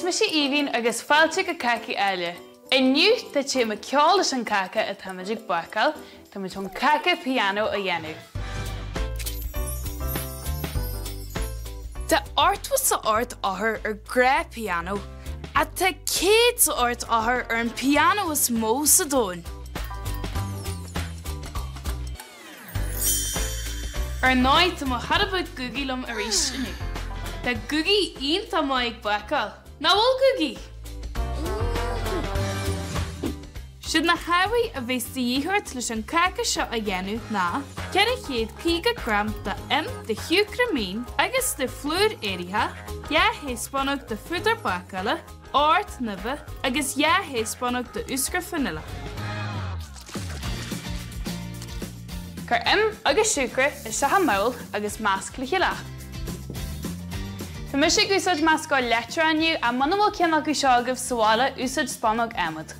me sé Ívín agus fáilte go Cácaí Áille. Inniu tá sé me ceol leis an caca a táiméid buacail, tá muid an caca piano a dhéanamh. Tá ort was sa ort áthair ar grá piano, a tá céad sa ort áthair ar an piano is mó sa dóin. Ar náid tá mo hadabud gugi lom a rís inniu. Tá gugi ionta má ag buacail. Na bhfuil gugi? Siad na hawaii a bheith díthart leis an caca seo a dhéanamh ná cead 50 gram de de hiúcramín agus de flúr éirithe, héaspannach de fudar buacaile, ort nibh agus héaspannach de uscra fanilla. Car agus siúcra is setha mail agus másclaithe leat. Tá me sé úsáid máscáil letra aniu a mana bhfuil ceannach go seo agah sála úsáid spannach amad.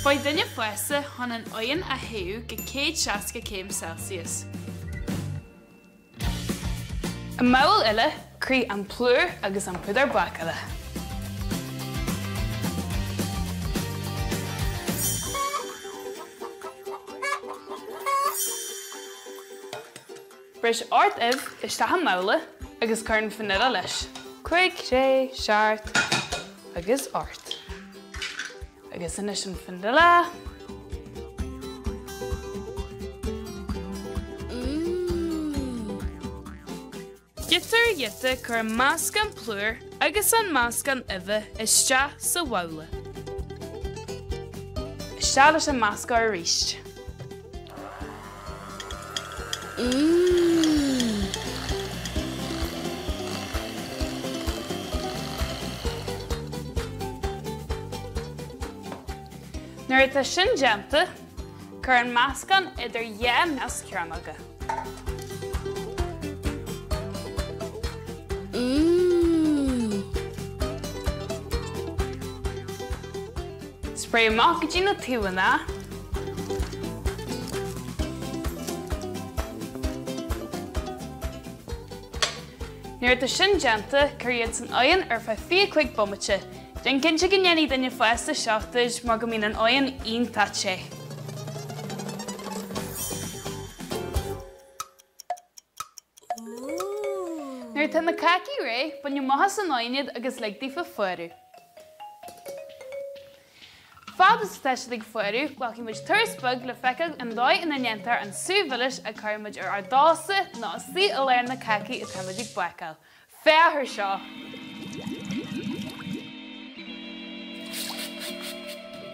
Fáid duine fuasa chun an oigheann a thiú go 160 Celsius. An mail ile crí an plúr agus an pudar buacaile. Bris ort is tá maula agus carn fanilla leis. Cuig, sé, seart agus ort. Agus inis an fanilla. Gittar gitta chur másc an plúr agus an másc an uimhe iste sa bhaula. Iste leis an másc ar ríist. Nuair tá sin déanta, chur an máscan idir meas cearnaga. Spray amach go dtí na túhanna. Nuair tá sin déanta, chur iad san oigheann ar 25 bommate. Den cinnte go ngeanaí duine fuasta seachtaid má go mbíonn an oigheann ionta sé. Nuair tá na Cácaí ré, bainne maithe san oighead agus leagtaí fa fuarú. Fad is teiste ag fuarú, ghlacadh muid tuirspag le feiceadh an dóigh ina ndeantar an súbhailis a chuirmuid ar ardása ná sí a léir na Cácaí a táiméid ag buacail. Féathar seo.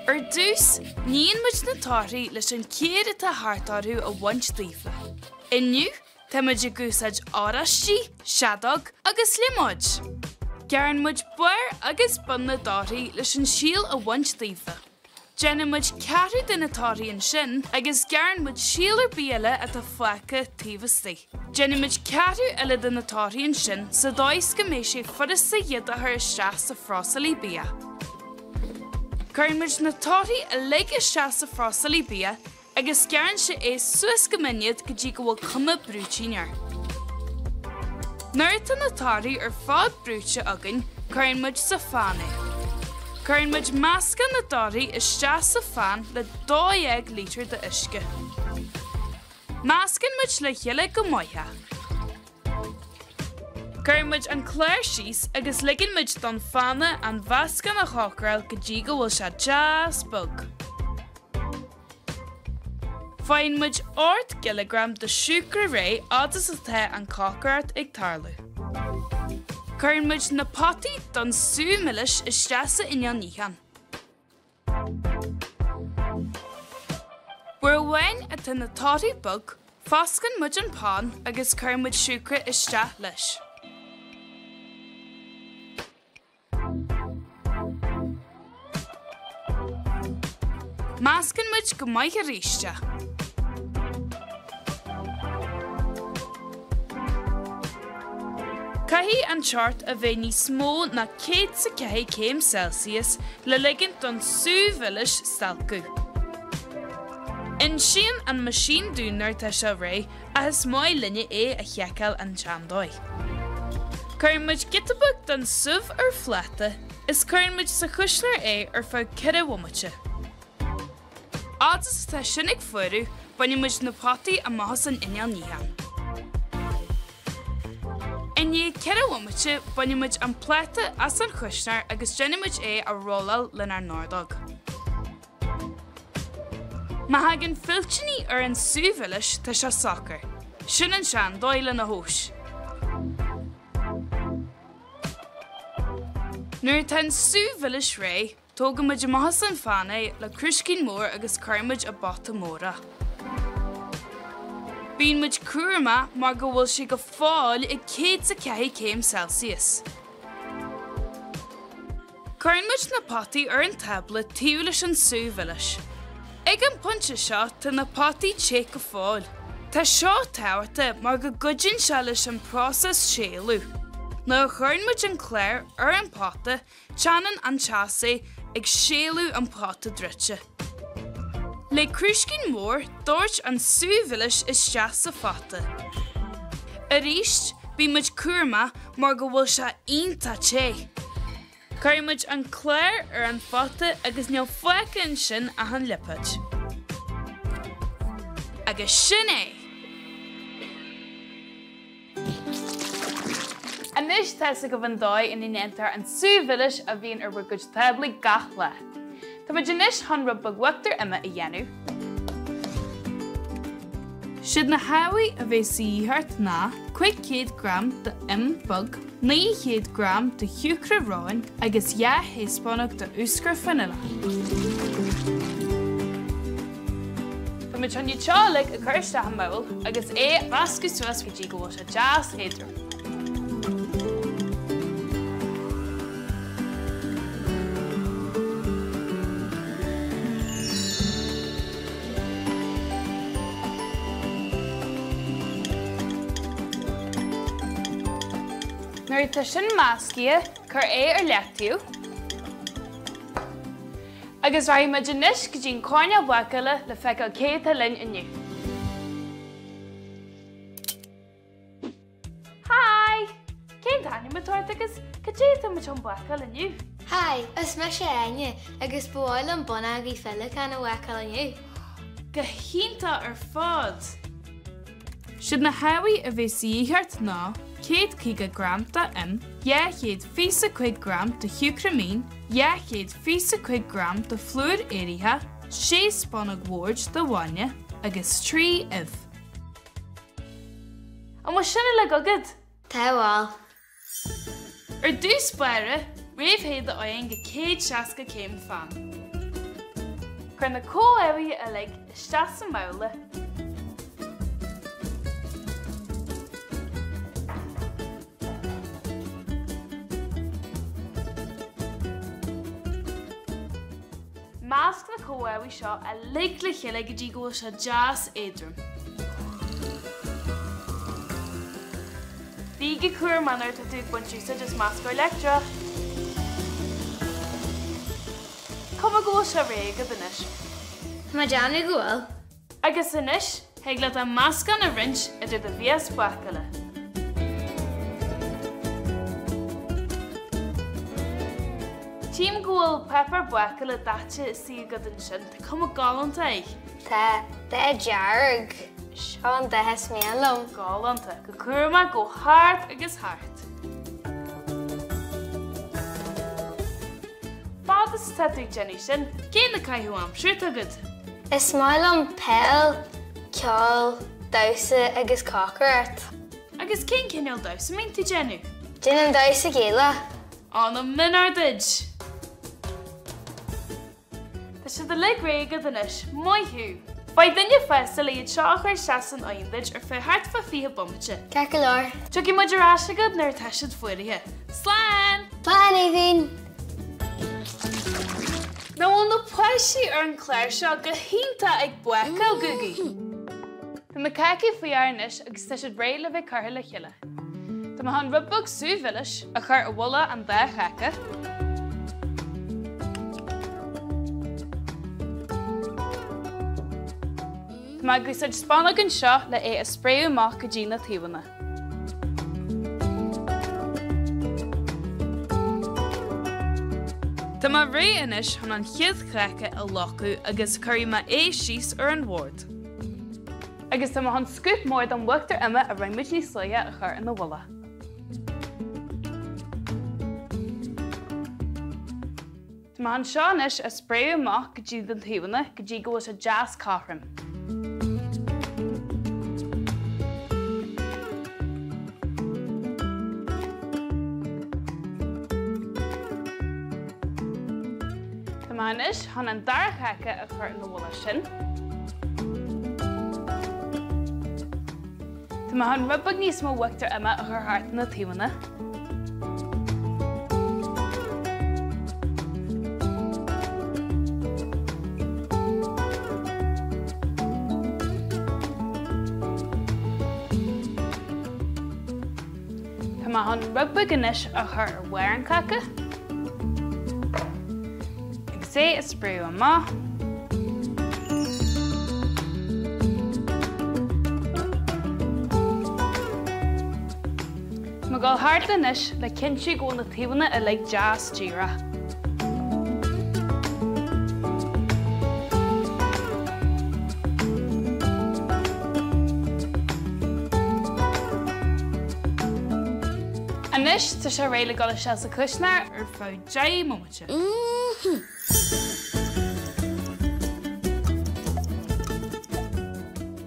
Ar dús, níon muid na táirí leis an céad atá thart-orthú a bhaint dhíomha. Inniu, tá muid a gúsáid árastí, seadog agus limáid. Gearann muid buir agus bun na dáirí leis an síl a bhaint dhíomha. Déanann muid ceatú de na táiríonn sin agus gearann muid síl ar bíala atá foicha taobhastí. Déanann muid ceatú eile de na táiríonn sin sa dóis go mbeidh sé fudas sa iad a thur isteach sa phrásailí bia. Cuireann muid na táirí a léig isteach sa phrásailí bia agus gearann sé suas go miniad go dtí go bhfuil cuma brúitiínear. Nuair tá na táirí ar fád brúite agan, cuireann muid sa fána. Cuireann muid másca na táirí isteach sa fán le 2 lítir de uisce. Máscann muid le dhéile go maithe. Cuireann muid an chléir síos agus ligeann muid don fána an bhascan a chócaráil go dtí go bhfuil sé deas bog. Fáinn muid 8 kilogram de siúcra ré ádas atá an cócaráit ag tarlú. Cuireann muid na potaí don súmilis isteach sa inneaníchan. Buair amháin atá na tátaí bog, foscann muid an pán agus cuireann muid siúcra isteach leis. Máscann muid go maith a ríiste. Caithfí an chart a bheith ní smó na 140 Celsius le ligint don súbhilis stalcú. In sin an machine dúnar tá se ré agus mai linne é a cheacail an teandóid. Cuirmuid gitabug don subh ar flata is cuirmuid sa chuisleir é ar fá cire womate. Ádas tá sin ag fuirú bainmuid na potaí a maithas an ineal níhan. Inné cire womate bainmuid an plata as an chuisleir agus déanamuid é a róláil lin ar nárdog. Ma hagan filtini ar an súbhilis tá se soccer. Sin an sean dóile na hús. Nuair tá an súbhilis ré, tógamuid maithas an fanna le cruiscín mór agus cuirmuid a bata móra. Bíonn muid cuairma mar go bhfuil si go fáil i 140 Celsius. Cuirmuid na potaí ar an tabla tíú leis an súbhilis. Ag an punte seo tá na potaí té go fáil. Tá seo táhairta mar go gcuideann se leis an prósas séalú. Ná chuirmuid an chléir ar an pata, teanann an teasa ag séalú an pata drite. Le cruiscín mór, dúirt an súbhilis is teas sa fata. Arís, bí muid cuairma mar go bhfuil se ionta té. Cuirmuid an chléir ar an fata agus neal foiceann sin a an lipid. Agus sin é. Anis tá go bhain dóid in inantar an súbhilis a bhíonn ar bhgad tabla gach le. Tá muid inis chun rud baghaachtar ima a dhéanú. Siad na haí a bheith síthart ná 500 gram de bug, 900 gram de thuúcra ráin agus 10 héaspánach de úscar fanile. Tá muid an teálaigh a chuirste an mbail agus é bhasca suas go dtí go bhfuil se jazz héidir. Nuair tá sin máscia chur é ar leachtaú. Agus raibh muid inis go dtí cáine bhacaile le feiceáil céad linn inniu. Hi! Cén táine matóirt agus go dtí muid an bhacail inniu? Hi, is me sé aine agus bháil an buna í fellile chuna bhacail inniu. Go hinnta ar fád. Siad na haí a bheith síthart ná 100 gram de 125 gram de thuúcramín, 125 gram de flúor éirithe, 6 spannag word de bhaine agus 3 if. An mu sinna le gogad? Tá bháil. Ar dús baire, réamhhéad a áin go 160 céim fan. Chur na cóhaí a le isteach sa mbaile. Másc na cóhaí seo a lig le chéile go dtí go bhfuil se jazz éadrom. Bhí go cuairmanar tá tú buintúsa just másc electra. Cuma go bhfuil se réagad inis. Má deanna go bhfuil. Agus inis, theag le an másc an a rint idir do bhíos buacaile. Tím go bhfuil pepper buacaile dáte is siagad an sin, tá cuma gálann Téigh. Tá dearg. Seo an 10 mílam. Gálanta, go cuairma go thart agus thart. Fádas tá tú Jenny sin, cén na caiithú am, siúr agad. Is málam peil, ceol, dausa agus cocart. Agus cén cineal dausa mín tú Jenny? Dún an dausa géile. An am minardaid. Tá siad a le réagad inis, maithú. Ba dunne festal iad seach ar seaan aondaid ar fé hart fa fihe bommate. Cecolóir. Tugi muidir asagad nar teisiid fuirithe. Slán! Slán éhín! Ná bhfuil na páisí ar an chléir seo go hinnta ag buacail gugaí. Tá na caici faoi airnis agus tá siad réile bheith cartha le chiile. Tá Tá an rubbug sú bhilis a chur a bhla an dá chacha. Tá go said spánach an seo le é a spréú amach go dtí na taobhanna. Tá má ré inis chun an chiad chreacha a lochu agus chuirma é síos ar an bhórd. Agus tá an scoop mór an bhuachtar ima a roiimiid ní sléige a chur in na bhla. Tá an seo inis a spréú amach go dtí den taobhanna go dtí go a jazz cáthram. Manis han an dar chacha a chur na bhla sin. Tá an rubbag níos mó bhuachtar ima a chur thart na taobhanna. Tá an rubbag inis a chur ar bhair chacha. Sé is spréú amach. Má gáil thart inis le cinsiú go na taobhanna a le jazz tíra. Anis tá sé réile gáil se a clisnear ar fáid dé momente.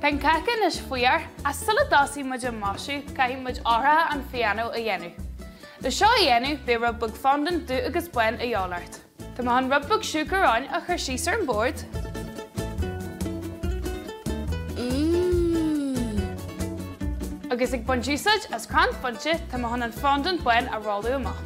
Tá cacan is faoar a sulla dásaí muid an máisiú caithí muid áirithe an pianó a dhéanú. Le seo a dhéanú bé rubbug fondan dú agus buin a dheállart. Tá an rubbug siúcaráin a chur síos ar an bord. Agus ag bun díosaid as crán funte tá an fondan buin a ráú amach.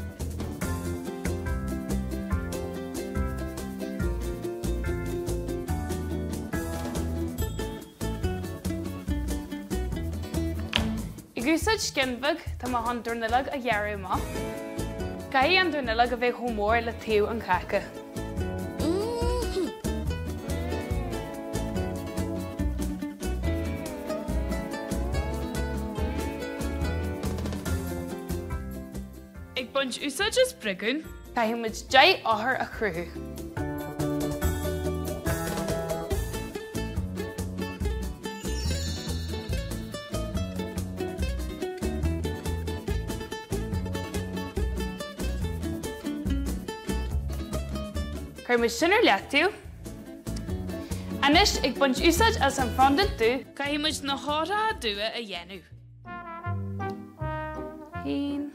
I gúsaid scinbhag tá an dúrnalag a dhearú amach. Caithí an dúrnalag a bheith chomór le taobh an chacha. Ag buint úsáid is brigún, caithí muid dé áthair a chrúthú. Chuir muid sin ar leatú. Anis ag buint úsáid as an fondan tú, caithí muid na háirithe dua a dhéanú. 1,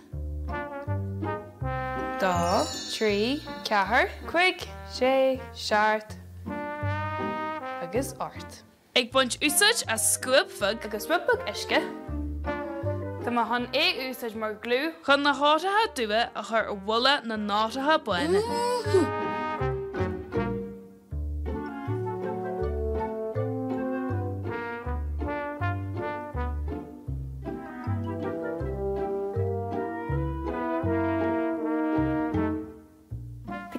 2, 3, 4, 5, 6, 7, agus 8. Ag buint úsáid as scuab fug agus rubbug isce. Tá an é úsáid mar glú chun na háirithe dua a chur ar bhla na náirithe buine.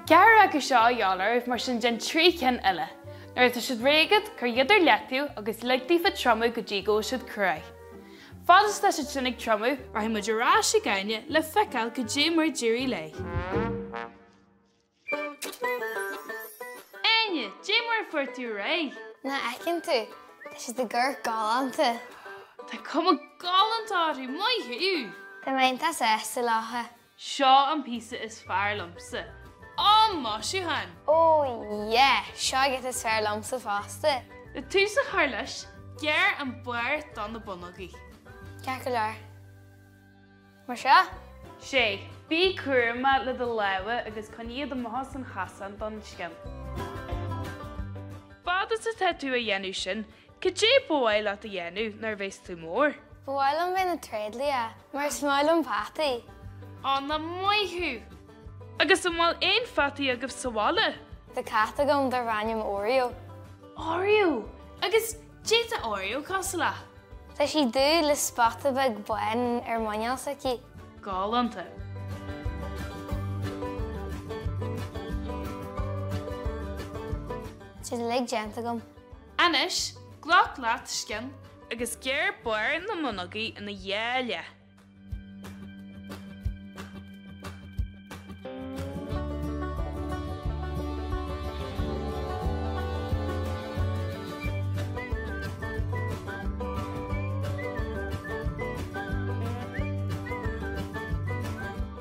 Cear agus seo dheallar mar sin den trí cin eile. Nuair tá siad réigad chur iadidir leatú agus leagtaí fa tromú go dtí go siad cruaigh. Fádas tá siad sin ag tromú mar hi muidir rá sé gaine le feiceáil go dtí mar dúirí lei. Aine, dtí mar fuirtú ré? Na ecinn tú, tá siad a gur galanta. Tá cuma galantáirí mai hiú. Tá maintas éasta látha. Seo an písa is fearr lomsa. Máisiú han. Ó, yeah, seo get is fearr lomsa fásta. Le tús a chuir leis, gear an buir don na bunagaí. Ceac go leor. Mar seo? Sé, bí cuairma le do leabha agus coníad an maithas an chasan don scim. Fádas a tú a dhéanú sin, go dé bhil a dhéanú nar bhéis tú mór. Bhil an bheith na tréadlia, mar smáil an pataí. Na maithú. Agus an bhfuil éon fataí agus sahála. Tá cata gom do rainim Oreo. Oreo? Agus déta Oreo cos le? Tá sí dú le spata bag buin mainal sa cí. Gálanta. Si le genta gom. Anis, glach leat scian agus géir buir na monagaí ina Áille.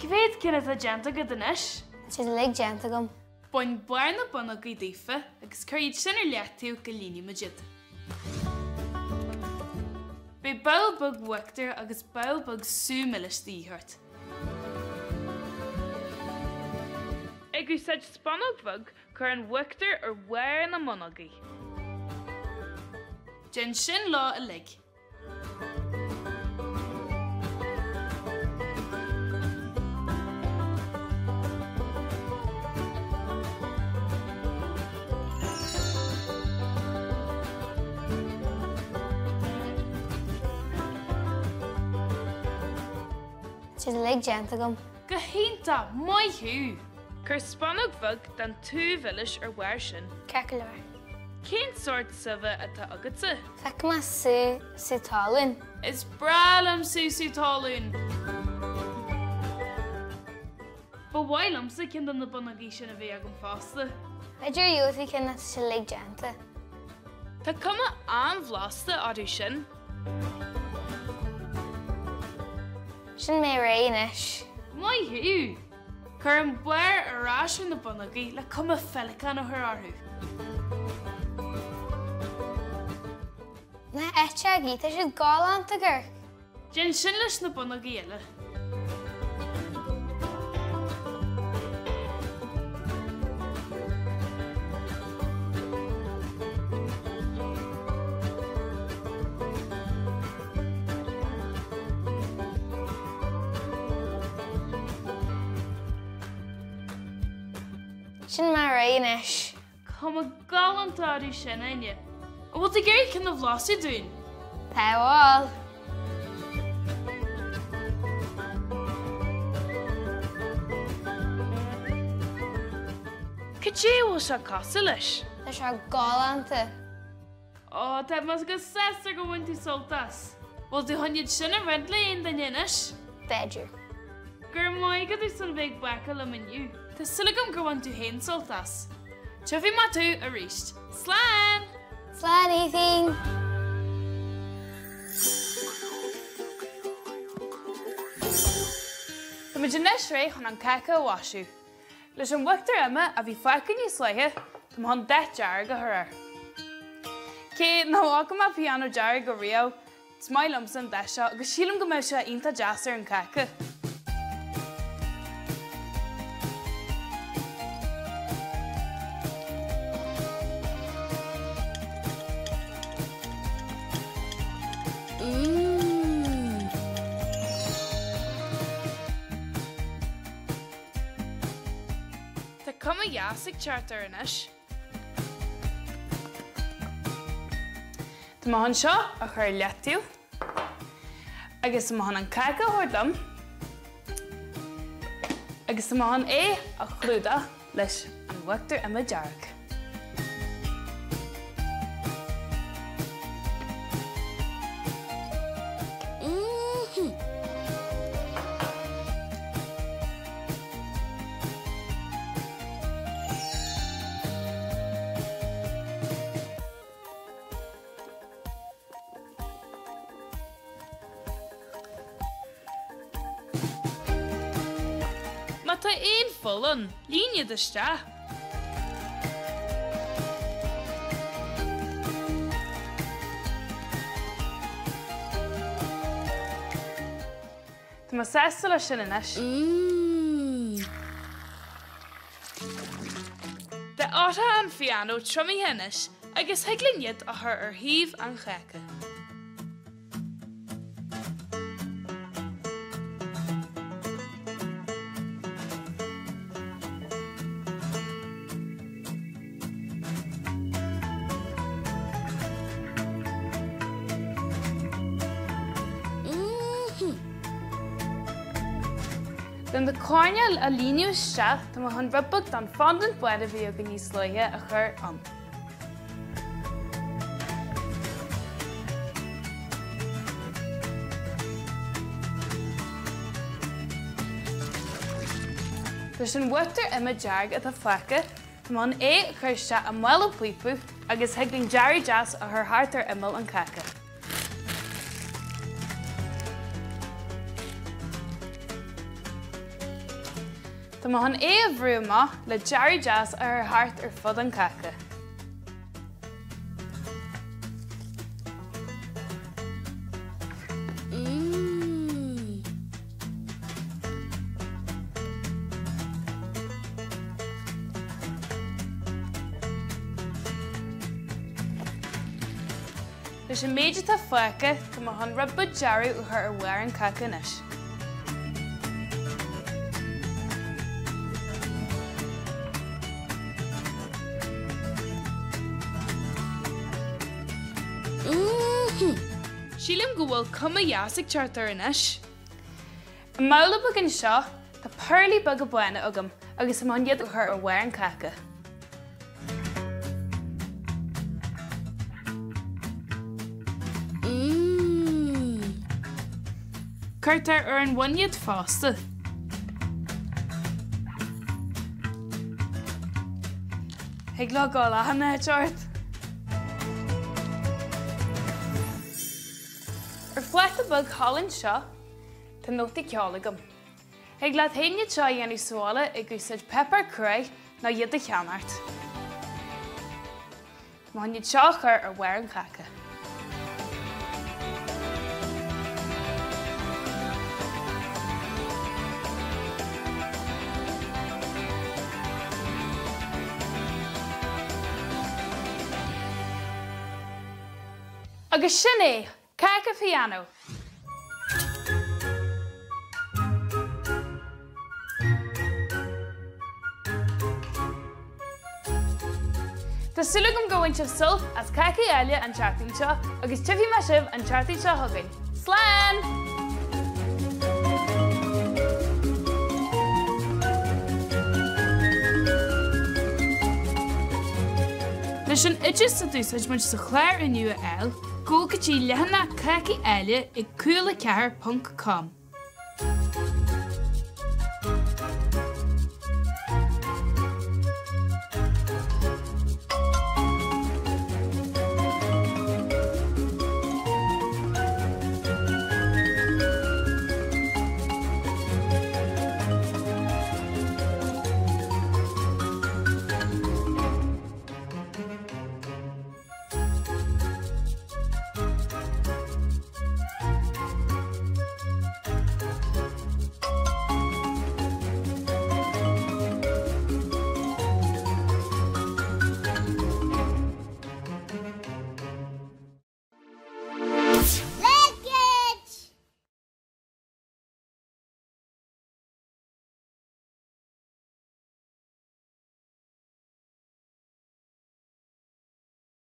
Cvéad cinna a genta go danis? Si le genta gom. Buin buir na monagaí dífa agus chuid sin leatú go líní majid. Be bailbug wictar agus bailbug súmilis díhart. Agus said spannagbug chur an wictar ar weir na monagaí. Gin sin lá a lig. Si le genta gom. Go hínta mai hiú. Chur spannagbug den tú vilis ar weir sin. Cácaí. Cén sort suva atá agatsa? Fec ma si talún. Is bralam súsú talún. Ba bhailam sa cin na bunagaí sin a bhí agam fásta. Idir youthi cinna si le genta. Tá cuma an bhlasta áú sin. Sin mé réinis. Mai hiú. Chur an buir arráisiú na bunagaí le cuma felicán ó thurarthú. Na ete a gíta si gáilanta gur. Gin sin leis na bunagaí eile. Sin ma réinis. Cuma galantáú sin aine. A bhil géir cin na bhlású dún. Táháil. Cé bhfuil se casa leis? Tá se gáilanta. Ó, tá mas go sesta go bhain tú soltas. Bhil tú honnead sin a rud léon den inis? Beidir. Gur mai go tú san bheith bacha le miniu. Tá sulagam gur bhain tú haon soltas. Tufi má tú a ríist. Slán! Slán anything. Tá muid nes ré chun an Cácaí Áille. Leis an bhaachtar ama a bhí facin ní slaithe, tá má an 10 dear go thuir. Cé náhagam a pianó dear go riamh, smailm san 10 seo agus sílam go mbeidh se ionta jazz ar an Cácaí. Tá cuma jaasig chartar inis. Tá mahan seo a chur leatú, agus mahan an Cácaí thuirlam, agus mahan a chlúda leis an bhaachtar ama dearg. Má tá aon fullan, líne deiste. Tá má sesta le sin inis. De áta an pianó tromí henis agus hegliniad a thur ar thaobh an Cácaí. Dan de corneal a líniu se tá má hon rubbug dan fondant buad a bhí a gní slóithe a chur an. Leis an bhuachtar imime dearg a flecha, tá má chur se a mhuil puipu agus heagling Jerry Jazz a th hartar imime an caca. Tá má hon a bhrúma le Jerry Jazz a th hart ar fud an caca. Leis an méide tá flecha, tá má hon rubbud Jerry ó th ar bhuair an caca inis. Sílim go bhfuil cuma jaasig teartar inis. An mála bug an seo, tá pearlaí bug a buine agam agus am iad ó th ar bhuair an caca. Cuirtar ar an bhainiad fásta. Heag le gá lehanna teart. Ar flecht a bug hallann seo, tá nótaí ceolagam. Heag le haine seo dhéanú sála i gúsaid pepper cray ná iad a cheanart. Má iad seo chur ar bhuair an caca. Agus sin é, caca piano. Tásúla gom go bhaint sulh as Cácaí Áille an teachtaí seo agus tuifí me sibh an teachtaí seo thugainn. Slán! Leis an idir sa dúsáid muid sa chléir in nua eil, go go dtí lehanna Cácaí Áille ag Cúla4.com.